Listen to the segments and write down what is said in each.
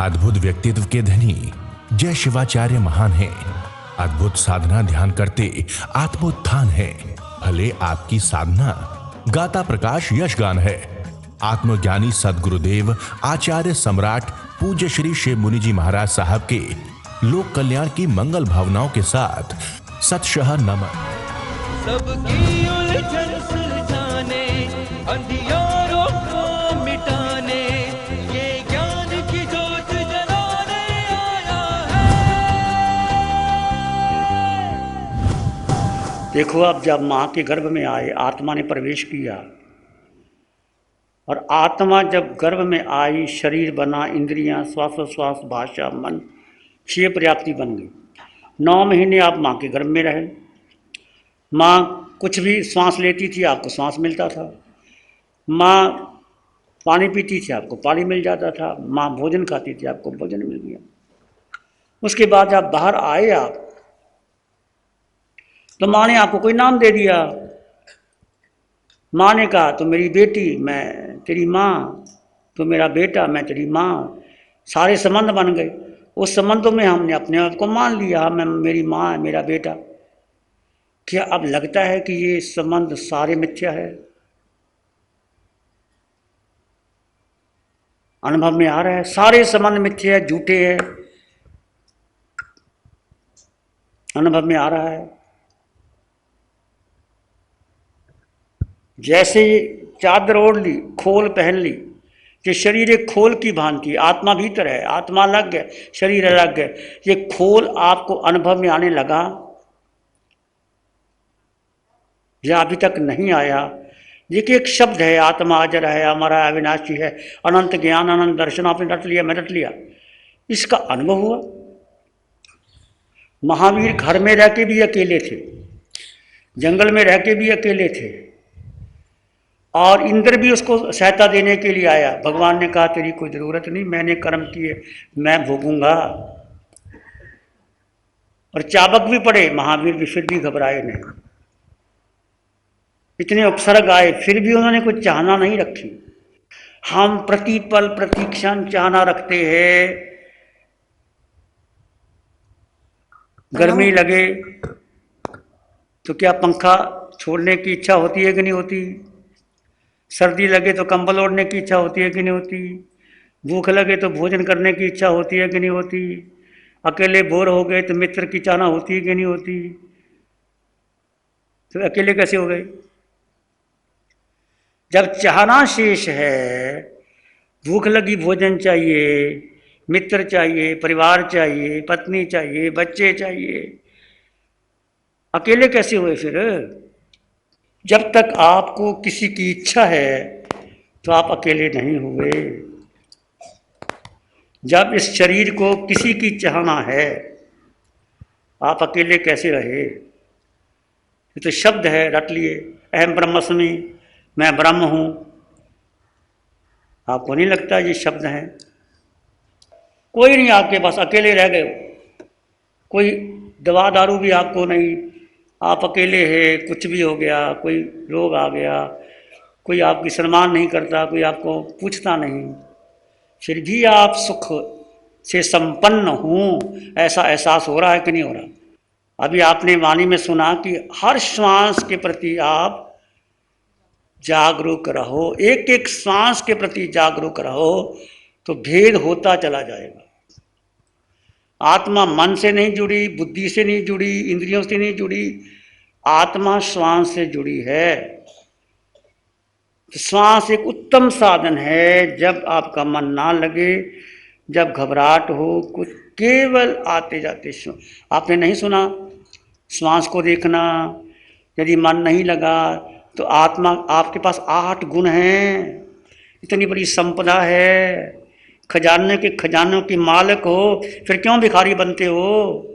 अद्भुत व्यक्तित्व के धनी जय शिवाचार्य महान हैं। अद्भुत साधना ध्यान करते आत्मोत्थान है। भले आपकी साधना गाता प्रकाश यशगान है। आत्मज्ञानी सदगुरुदेव आचार्य सम्राट पूज्य श्री शिव मुनि जी महाराज साहब के लोक कल्याण की मंगल भावनाओं के साथ सतशः नमन। सबकी उलझन सुलझाने, अंधियारों को मिटाने, ये ज्ञान की जोत जलाने आया है। देखो, अब जब माँ के गर्भ में आए, आत्मा ने प्रवेश किया, और आत्मा जब गर्भ में आई, शरीर बना, इंद्रियां, श्वासोश्वास, भाषा, मन, 6 पर्याप्ति बन गई। 9 महीने आप माँ के गर्भ में रहे। माँ कुछ भी सांस लेती थी, आपको सांस मिलता था। माँ पानी पीती थी, आपको पानी मिल जाता था। माँ भोजन खाती थी, आपको भोजन मिल गया। उसके बाद जब बाहर आए आप, तो माँ ने आपको कोई नाम दे दिया। माँ ने कहा, तो मेरी बेटी, मैं तेरी माँ, तो मेरा बेटा, मैं तेरी माँ। सारे संबंध बन गए। उस संबंधों में हमने अपने आप को मान लिया, मैं, मेरी माँ है, मेरा बेटा। क्या अब लगता है कि ये संबंध सारे मिथ्या है? अनुभव में आ रहा है सारे संबंध मिथ्या है, झूठे हैं। अनुभव में आ रहा है। जैसे चादर ओढ़ ली, खोल पहन ली, कि शरीर एक खोल की भांति, आत्मा भीतर है, आत्मा अलग है, शरीर अलग है। ये खोल आपको अनुभव में आने लगा या अभी तक नहीं आया? ये एक शब्द है, आत्मा अजर है, हमारा अविनाशी है, अनंत ज्ञान, अनंत दर्शन। आपने रट लिया, मैं रट लिया। इसका अनुभव हुआ। महावीर घर में रह के भी अकेले थे, जंगल में रह के भी अकेले थे, और इंद्र भी उसको सहायता देने के लिए आया। भगवान ने कहा, तेरी कोई जरूरत नहीं, मैंने कर्म किए, मैं भोगूंगा। और चाबक भी पड़े महावीर भी, फिर भी घबराए नहीं। इतने उपसर्ग आए, फिर भी उन्होंने कुछ चाहना नहीं रखी। हम प्रतिपल प्रतिक्षण चाहना रखते हैं। गर्मी लगे तो क्या पंखा छोड़ने की इच्छा होती है कि नहीं होती? सर्दी लगे तो कंबल ओढ़ने की इच्छा होती है कि नहीं होती? भूख लगे तो भोजन करने की इच्छा होती है कि नहीं होती? अकेले बोर हो गए तो मित्र की चाहना होती है कि नहीं होती? तो अकेले कैसे हो गए? जब चाहना शेष है, भूख लगी, भोजन चाहिए, मित्र चाहिए, परिवार चाहिए, पत्नी चाहिए, बच्चे चाहिए, अकेले कैसे हुए फिर? जब तक आपको किसी की इच्छा है तो आप अकेले नहीं हुए। जब इस शरीर को किसी की चाहना है, आप अकेले कैसे रहे? ये तो शब्द है, रट लिए। अहम ब्रह्मस्मि, मैं ब्रह्म हूं। आपको नहीं लगता ये शब्द है? कोई नहीं आपके पास, अकेले रह गए। कोई दवा दारू भी आपको नहीं, आप अकेले हैं। कुछ भी हो गया, कोई रोग आ गया, कोई आपकी सम्मान नहीं करता, कोई आपको पूछता नहीं, फिर भी आप सुख से संपन्न हूँ, ऐसा एहसास हो रहा है कि नहीं हो रहा? अभी आपने वाणी में सुना कि हर श्वास के प्रति आप जागरूक रहो, एक एक श्वास के प्रति जागरूक रहो, तो भेद होता चला जाएगा। आत्मा मन से नहीं जुड़ी, बुद्धि से नहीं जुड़ी, इंद्रियों से नहीं जुड़ी, आत्मा श्वास से जुड़ी है। श्वास एक उत्तम साधन है। जब आपका मन ना लगे, जब घबराहट हो, कुछ केवल आते जाते आपने नहीं सुना, श्वास को देखना। यदि मन नहीं लगा तो आत्मा, आपके पास 8 गुण हैं, इतनी बड़ी संपदा है, खजाने के खजानों की मालिक हो, फिर क्यों भिखारी बनते हो?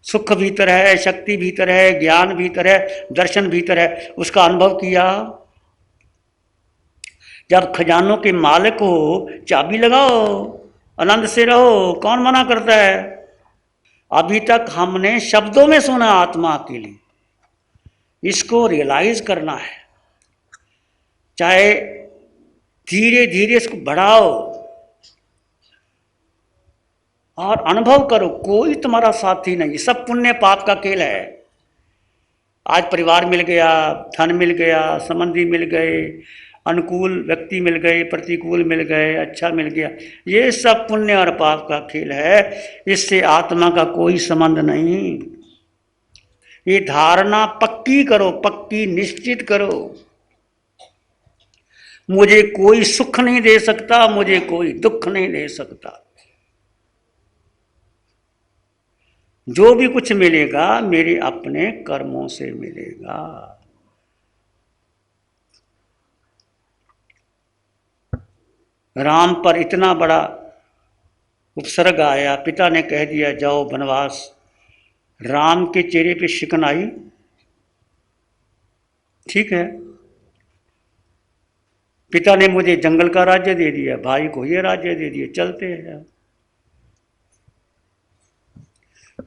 सुख भीतर है, शक्ति भीतर है, ज्ञान भीतर है, दर्शन भीतर है। उसका अनुभव किया। जब खजानों के मालिक हो, चाबी लगाओ, आनंद से रहो, कौन मना करता है? अभी तक हमने शब्दों में सुना आत्मा के लिए, इसको रियलाइज करना है। चाहे धीरे धीरे इसको बढ़ाओ, और अनुभव करो, कोई तुम्हारा साथी नहीं, सब पुण्य पाप का खेल है। आज परिवार मिल गया, धन मिल गया, संबंधी मिल गए, अनुकूल व्यक्ति मिल गए, प्रतिकूल मिल गए, अच्छा मिल गया, ये सब पुण्य और पाप का खेल है। इससे आत्मा का कोई संबंध नहीं। ये धारणा पक्की करो, पक्की निश्चित करो। मुझे कोई सुख नहीं दे सकता, मुझे कोई दुख नहीं दे सकता। जो भी कुछ मिलेगा मेरे अपने कर्मों से मिलेगा। राम पर इतना बड़ा उपसर्ग आया, पिता ने कह दिया जाओ वनवास। राम के चेहरे पे शिकन आई, ठीक है, पिता ने मुझे जंगल का राज्य दे दिया, भाई को ये राज्य दे दिया, चलते हैं।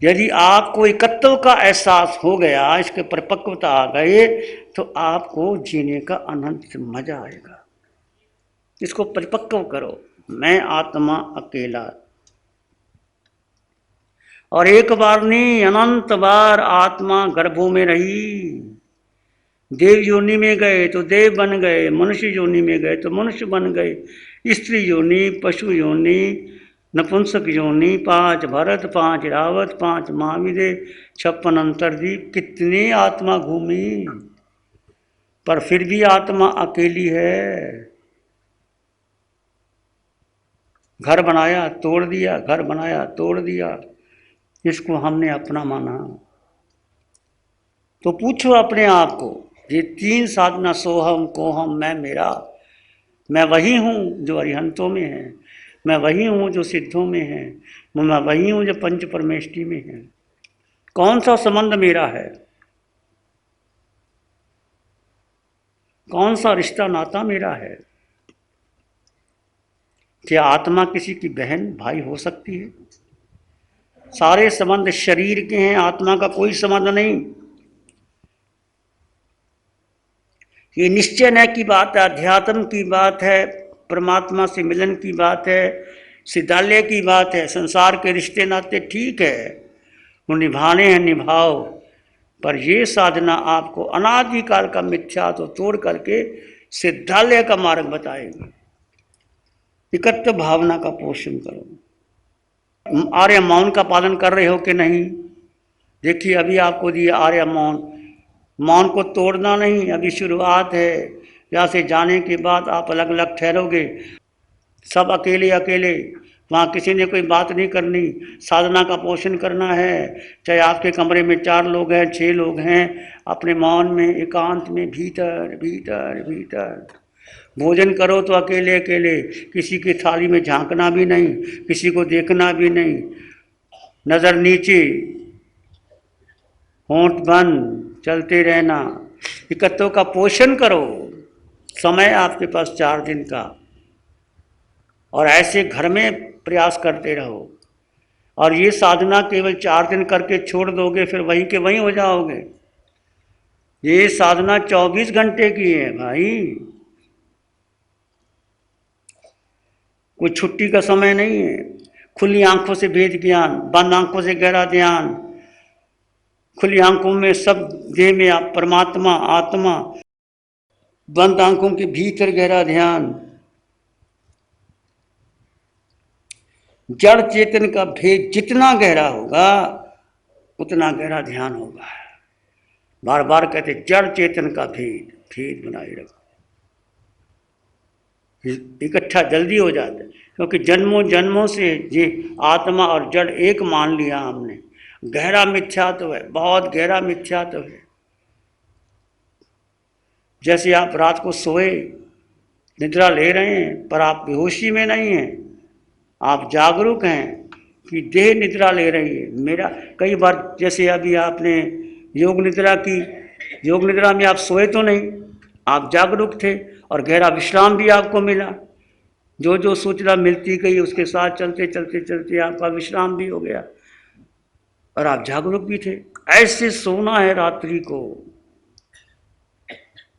यदि आपको एकत्व का एहसास हो गया, इसके परिपक्वता आ गए, तो आपको जीने का अनंत मजा आएगा। इसको परिपक्व करो। मैं आत्मा अकेला, और एक बार नहीं अनंत बार आत्मा गर्भों में रही। देव योनि में गए तो देव बन गए, मनुष्य योनि में गए तो मनुष्य बन गए, स्त्री योनि, पशु योनि, नपुंसक योनि, 5 भरत, 5 रावत, 5 महावीर, 56 अंतर्दीप, कितने आत्मा घूमी, पर फिर भी आत्मा अकेली है। घर बनाया तोड़ दिया, घर बनाया तोड़ दिया, इसको हमने अपना माना। तो पूछो अपने आप को, ये 3 साधना, सोहम, कोहम, मैं, मेरा, मैं वही हूँ जो अरिहंतों में है, मैं वही हूँ जो सिद्धों में है, मैं वही हूँ जो पंच परमेष्टि में है। कौन सा संबंध मेरा है, कौन सा रिश्ता नाता मेरा है? क्या आत्मा किसी की बहन भाई हो सकती है? सारे संबंध शरीर के हैं, आत्मा का कोई संबंध नहीं। ये निश्चय की बात है, अध्यात्म की बात है, परमात्मा से मिलन की बात है, सिद्धालय की बात है। संसार के रिश्ते नाते ठीक है, वो निभाने हैं, निभाओ, पर ये साधना आपको अनादिकाल का मिथ्या तो तोड़ करके सिद्धालय का मार्ग बताएगी। एकत्व भावना का पोषण करो। आर्य मौन का पालन कर रहे हो कि नहीं? देखिए अभी आपको दिया आर्य मौन, मौन को तोड़ना नहीं, अभी शुरुआत है। यहाँ से जाने के बाद आप अलग अलग ठहरोगे, सब अकेले अकेले, वहाँ किसी ने कोई बात नहीं करनी। साधना का पोषण करना है, चाहे आपके कमरे में 4 लोग हैं, 6 लोग हैं, अपने मौन में, एकांत में, भीतर भीतर भीतर भोजन करो तो अकेले अकेले, किसी की थाली में झांकना भी नहीं, किसी को देखना भी नहीं, नज़र नीचे, होंठ बंद, चलते रहना। एकत्व का पोषण करो। समय आपके पास 4 दिन का, और ऐसे घर में प्रयास करते रहो। और ये साधना केवल 4 दिन करके छोड़ दोगे, फिर वहीं के वहीं हो जाओगे। ये साधना 24 घंटे की है भाई, कोई छुट्टी का समय नहीं है। खुली आंखों से भेद ज्ञान, बंद आंखों से गहरा ध्यान। खुली आंखों में सब देह में आप परमात्मा आत्मा, बंद आंखों के भीतर गहरा ध्यान। जड़ चेतन का भेद जितना गहरा होगा उतना गहरा ध्यान होगा। बार बार कहते जड़ चेतन का भेद, भेद बनाए रखो। इकट्ठा जल्दी हो जाता है, क्योंकि जन्मों जन्मों से ये आत्मा और जड़ एक मान लिया हमने। गहरा मिथ्या तो है, बहुत गहरा मिथ्या तो है। जैसे आप रात को सोए, निद्रा ले रहे हैं, पर आप बेहोशी में नहीं हैं, आप जागरूक हैं कि देह निद्रा ले रही है। मेरा कई बार, जैसे अभी आपने योग निद्रा की, योग निद्रा में आप सोए तो नहीं, आप जागरूक थे और गहरा विश्राम भी आपको मिला। जो जो सूचना मिलती गई उसके साथ चलते चलते चलते आपका विश्राम भी हो गया और आप जागरूक भी थे। ऐसे सोना है रात्रि को।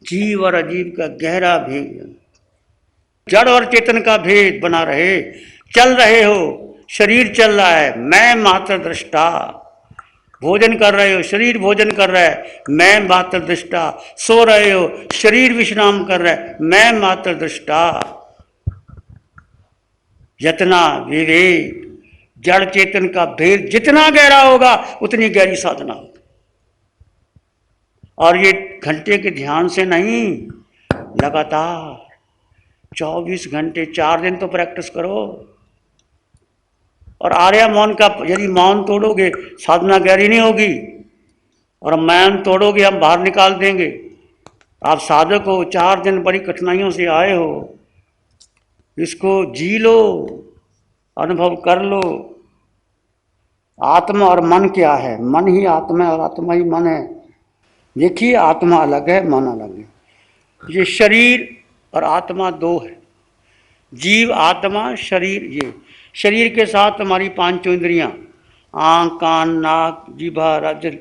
जीव और अजीव का गहरा भेद, जड़ और चेतन का भेद बना रहे। चल रहे हो शरीर चल रहा है, मैं मात्र दृष्टा। भोजन कर रहे हो, शरीर भोजन कर रहा है, मैं मात्र दृष्टा। सो रहे हो, शरीर विश्राम कर रहा है, मैं मात्र दृष्टा। जितना विवेक, जड़ चेतन का भेद जितना गहरा होगा उतनी गहरी साधना होगी। और ये घंटे के ध्यान से नहीं, लगातार 24 घंटे 4 दिन तो प्रैक्टिस करो। और आर्या मौन का यदि मौन तोड़ोगे साधना गहरी नहीं होगी, और मौन तोड़ोगे हम बाहर निकाल देंगे। आप साधक हो, 4 दिन बड़ी कठिनाइयों से आए हो, इसको जी लो, अनुभव कर लो। आत्मा और मन क्या है? मन ही आत्मा है और आत्मा ही मन है। देखिए, आत्मा अलग है, मन अलग है। ये शरीर और आत्मा दो है। जीव, आत्मा, शरीर। ये शरीर के साथ हमारी 5 इंद्रियां, आँख, कान, नाक, जीभा, रज,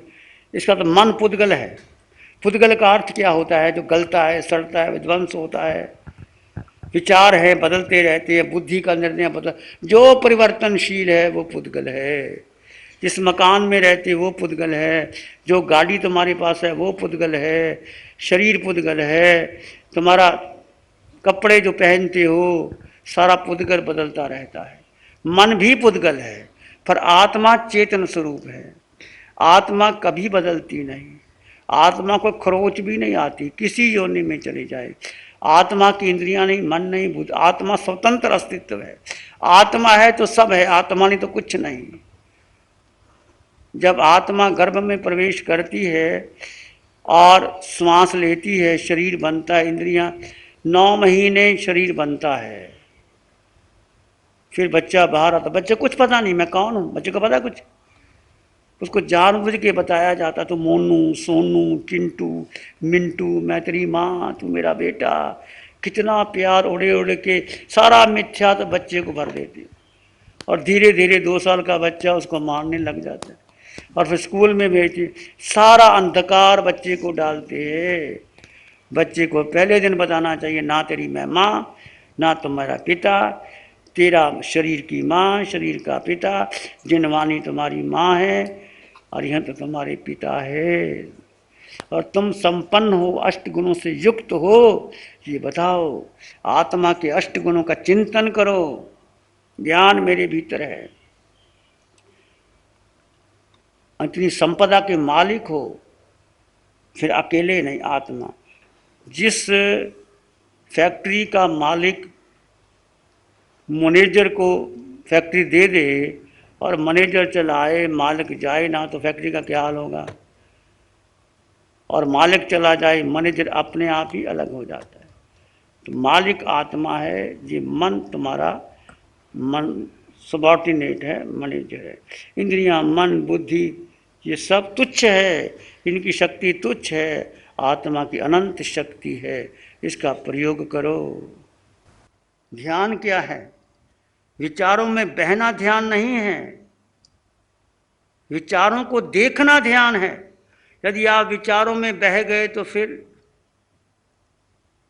इसका तो मन पुद्गल है। पुद्गल का अर्थ क्या होता है? जो गलता है, सड़ता है, विध्वंस होता है। विचार है, बदलते रहते हैं, बुद्धि का निर्णय बदल, जो परिवर्तनशील है वो पुद्गल है। जिस मकान में रहते वो पुद्गल है, जो गाड़ी तुम्हारे पास है वो पुद्गल है, शरीर पुद्गल है, तुम्हारा कपड़े जो पहनते हो सारा पुद्गल बदलता रहता है। मन भी पुद्गल है, पर आत्मा चेतन स्वरूप है। आत्मा कभी बदलती नहीं, आत्मा को खरोच भी नहीं आती, किसी योनि में चले जाए। आत्मा की इंद्रियां नहीं, मन नहीं, बुद्ध, आत्मा स्वतंत्र अस्तित्व है। आत्मा है तो सब है, आत्मा नहीं तो कुछ नहीं। जब आत्मा गर्भ में प्रवेश करती है और श्वास लेती है, शरीर बनता है, इंद्रियां, 9 महीने शरीर बनता है, फिर बच्चा बाहर आता। बच्चे कुछ पता नहीं मैं कौन हूँ, बच्चे को पता कुछ? उसको जानबूझ के बताया जाता, तो मोनू, सोनू, चिंटू, मिंटू, मैं तेरी माँ, तू मेरा बेटा, कितना प्यार उड़े उड़े के सारा मिथ्या तो बच्चे को भर देते। और धीरे धीरे 2 साल का बच्चा उसको मारने लग जाता है, और फिर स्कूल में भेजते, सारा अंधकार बच्चे को डालते हैं। बच्चे को पहले दिन बताना चाहिए, ना तेरी मैं माँ, ना तुम्हारा पिता, तेरा शरीर की माँ, शरीर का पिता, जिनवानी तुम्हारी माँ है और यह तो तुम्हारे पिता है। और तुम संपन्न हो, 8 गुणों से युक्त हो, ये बताओ। आत्मा के 8 गुणों का चिंतन करो, ज्ञान मेरे भीतर है। इतनी संपदा के मालिक हो, फिर अकेले नहीं, आत्मा। जिस फैक्ट्री का मालिक मैनेजर को फैक्ट्री दे दे और मैनेजर चलाए, मालिक जाए ना, तो फैक्ट्री का क्या हाल होगा? और मालिक चला जाए, मैनेजर अपने आप ही अलग हो जाता है। तो मालिक आत्मा है, ये मन तुम्हारा, मन सबॉर्डिनेट है, मैनेजर है। इंद्रियां, मन, बुद्धि, ये सब तुच्छ है, इनकी शक्ति तुच्छ है। आत्मा की अनंत शक्ति है, इसका प्रयोग करो। ध्यान क्या है? विचारों में बहना ध्यान नहीं है, विचारों को देखना ध्यान है। यदि आप विचारों में बह गए तो फिर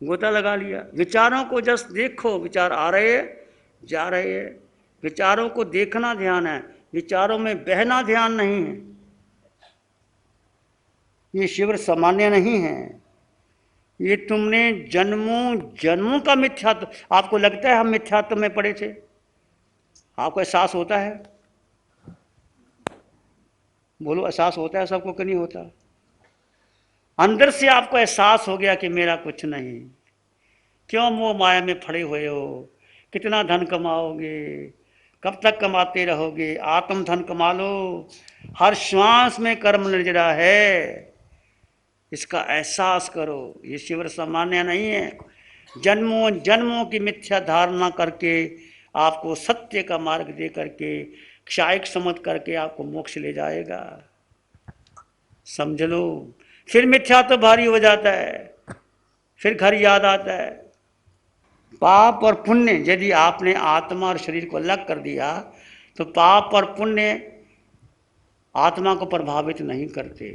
गोता लगा लिया। विचारों को जस्ट देखो, विचार आ रहे हैं, जा रहे हैं, विचारों को देखना ध्यान है, विचारों में बहना ध्यान नहीं है। ये शिविर सामान्य नहीं है, ये तुमने जन्मों जन्मों का मिथ्यात्व। आपको लगता है हम मिथ्यात्व में पड़े थे? आपको एहसास होता है? बोलो, एहसास होता है सबको कि नहीं होता? अंदर से आपको एहसास हो गया कि मेरा कुछ नहीं। क्यों मोह माया में पड़े हुए हो? कितना धन कमाओगे? कब तक कमाते रहोगे? आत्म धन कमा लो। हर श्वास में कर्म निर्जरा है, इसका एहसास करो। ये शिविर सामान्य नहीं है। जन्मों जन्मों की मिथ्या धारणा करके आपको सत्य का मार्ग दे करके, क्षायिक समझ करके आपको मोक्ष ले जाएगा, समझ लो। फिर मिथ्या तो भारी हो जाता है, फिर घर याद आता है। पाप और पुण्य, यदि आपने आत्मा और शरीर को अलग कर दिया तो पाप और पुण्य आत्मा को प्रभावित नहीं करते।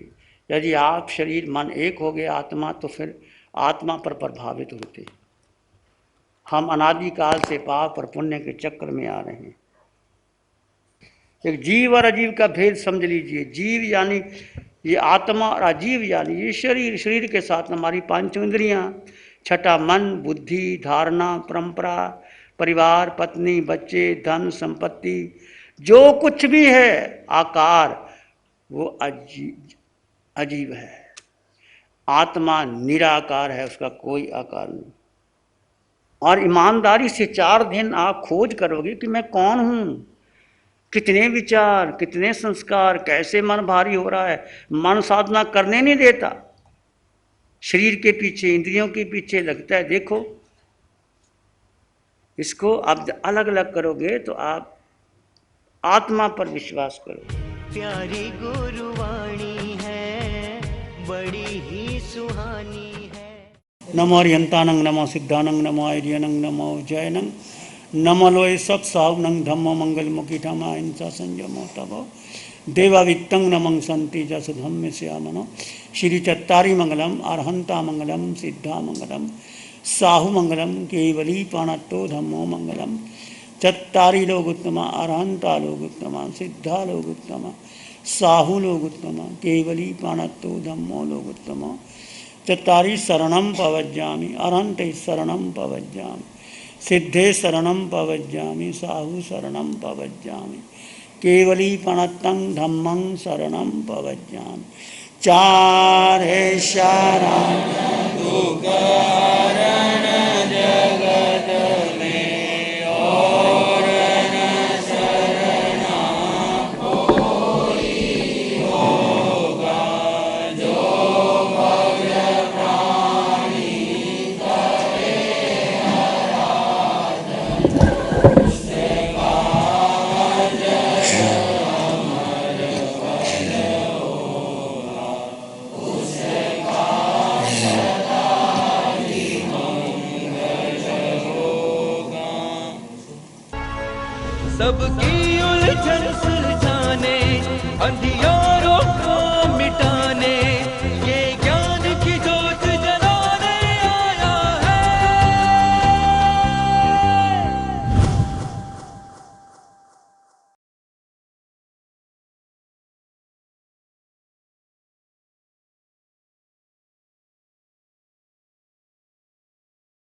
यदि आप शरीर मन एक हो गए आत्मा, तो फिर आत्मा पर प्रभावित होते। हम अनादिकाल से पाप और पुण्य के चक्र में आ रहे हैं। एक जीव और अजीव का भेद समझ लीजिए। जीव यानी ये आत्मा और अजीव यानी ये शरीर, शरीर के साथ हमारी पांच इंद्रियां, छठा मन, बुद्धि, धारणा, परंपरा, परिवार, पत्नी, बच्चे, धन, संपत्ति, जो कुछ भी है आकार, वो अजीव है। आत्मा निराकार है, उसका कोई आकार नहीं। और ईमानदारी से 4 दिन आप खोज करोगे कि मैं कौन हूं, कितने विचार, कितने संस्कार, कैसे मन भारी हो रहा है। मन साधना करने नहीं देता, शरीर के पीछे, इंद्रियों के पीछे लगता है। देखो इसको आप अलग अलग करोगे तो आप आत्मा पर विश्वास करो। प्यारी गुरुवाणी है, बड़ी ही सुहानी है। नमो अरिहंतानंग, नमो सिद्धानंग, नमो आर्यनंग, नमो जयनंग, नमो लोय सब सावनंग, धम्मो मंगल मुखी धमा हिंसा संयमो तबो देवावित्तं नमं संति जस धम्म श्यामनो। श्री चत्तारी मंगलम, अरहंता मंगलम, सिद्धा मंगलम, साहु मंगलम, केवली पाणत्तो धम्मो मंगलम। चत्तारी लोग उत्तमा, अरहंता लोग उत्तमा, सिद्धा लोग उत्तमा, साहु लोग उत्तमा, केवली पाणत्तो धम्मो लोग उत्तमा। चत्तारी शरणं पवज्जामि, अरहंते शरणं पवज्जामि, सिद्धे शरणं पवज्जामि, साहु शरणं पवज्जामि, केवली पणत्तं धम्मं शरणं पवज्जामि। चार है शरण दुःखहरण जगत में, और न शरण कोई होगा, जो भव्य प्राणी करे आराधन, उससे काज अमर फल होगा, उससे काज सदाई मंगल होगा। सबकी उलझन सुलझाने, अंधियारों को